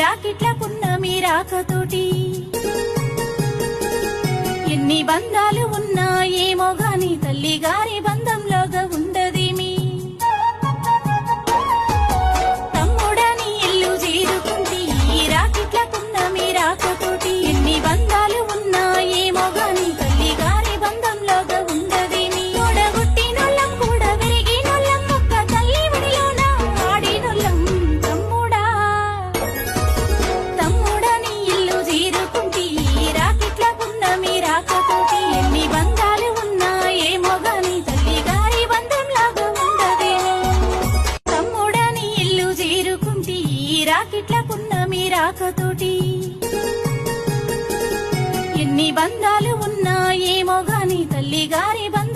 రాకిట్ల పున్నమి రాకతోటి ఎన్ని బంధాలు ఉన్నా ఏమో గాని తల్లి గారి బంధంలోగా ఉండదేమి. తమ్ముడని ఇల్లు చేరుకుంది ఈ రాకిట్ల పున్నమి రాకతోటి ఎన్ని బంధాలు ఉన్నా ఏమో గాని తల్లి గారి బంధంలోగా ఉండదేమి. తోడగొట్టినోళ్ళం కూడా విరిగినోళ్ళం ఒక్క తల్లి ఒడిలోన ఆడినోళ్ళం. తమ్ముడని ఇల్లు చేరుకుంది ఈ రాకిట్ల పున్నమి రాకతోటి ఎన్ని బంధాలు ఉన్నా ఏమో గాని తల్లి గారి బంధంలాగా ఉండదేమో. తమ్ముడని ఇల్లు చేరుకుంది ఈ రాకిట్ల పున్నమి రాకతోటి ఎన్ని బంధాలు ఉన్నా ఏమో గాని తల్లి గారి బంధం